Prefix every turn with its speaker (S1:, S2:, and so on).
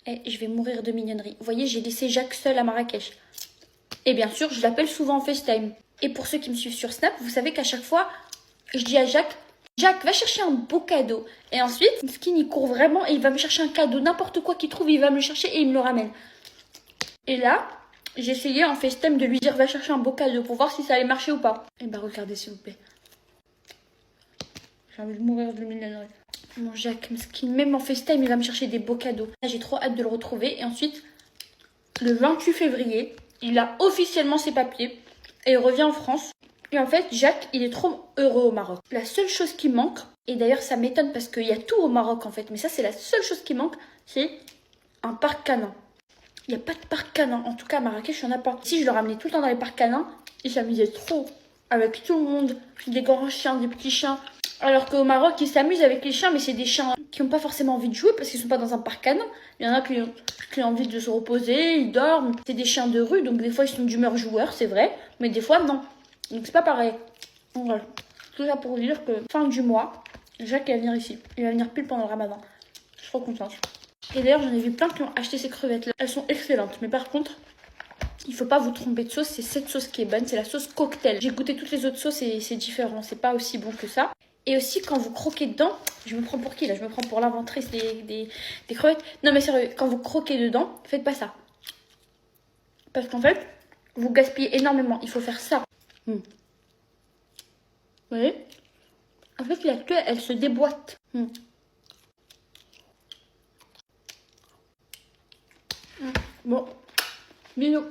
S1: Et je vais mourir de mignonnerie. Vous voyez, j'ai laissé Jacques seul à Marrakech. Et bien sûr, je l'appelle souvent en FaceTime. Et pour ceux qui me suivent sur Snap, vous savez qu'à chaque fois, je dis à Jacques, Jacques, va chercher un beau cadeau. Et ensuite, Skin, il court vraiment et il va me chercher un cadeau. N'importe quoi qu'il trouve, il va me le chercher et il me le ramène. Et là, j'ai essayé en FaceTime de lui dire, va chercher un beau cadeau pour voir si ça allait marcher ou pas. Et bah regardez s'il vous plaît. J'ai envie de mourir de mignonnerie. Mon Jacques, Skin, même en FaceTime, il va me chercher des beaux cadeaux. Là, j'ai trop hâte de le retrouver. Et ensuite, le 28 février, il a officiellement ses papiers et il revient en France. Et en fait, Jacques, il est trop heureux au Maroc. La seule chose qui manque, et d'ailleurs ça m'étonne parce qu'il y a tout au Maroc en fait, mais ça c'est la seule chose qui manque, c'est un parc canin. Il n'y a pas de parc canin, en tout cas à Marrakech, il n'y en a pas. Si je le ramenais tout le temps dans les parcs canins, il s'amusait trop avec tout le monde, des grands chiens, des petits chiens. Alors qu'au Maroc, ils s'amusent avec les chiens, mais c'est des chiens qui n'ont pas forcément envie de jouer parce qu'ils ne sont pas dans un parc canin. Il y en a qui ont envie de se reposer, ils dorment. C'est des chiens de rue, donc des fois ils sont d'humeur joueur, c'est vrai, mais des fois non. Donc c'est pas pareil. Donc voilà. Tout ça pour vous dire que fin du mois, Jacques il va venir ici. Il va venir pile pendant le ramadan. Je suis trop contente. Et d'ailleurs, j'en ai vu plein qui ont acheté ces crevettes là. Elles sont excellentes, mais par contre, il faut pas vous tromper de sauce. C'est cette sauce qui est bonne, c'est la sauce cocktail. J'ai goûté toutes les autres sauces et c'est différent. C'est pas aussi bon que ça. Et aussi, quand vous croquez dedans, je me prends pour qui là? Je me prends pour l'inventrice des crevettes. Non mais sérieux, quand vous croquez dedans, faites pas ça. Parce qu'en fait, vous gaspillez énormément. Il faut faire ça. Vous voyez? En fait, la queue, elle se déboîte. Bon, bisous.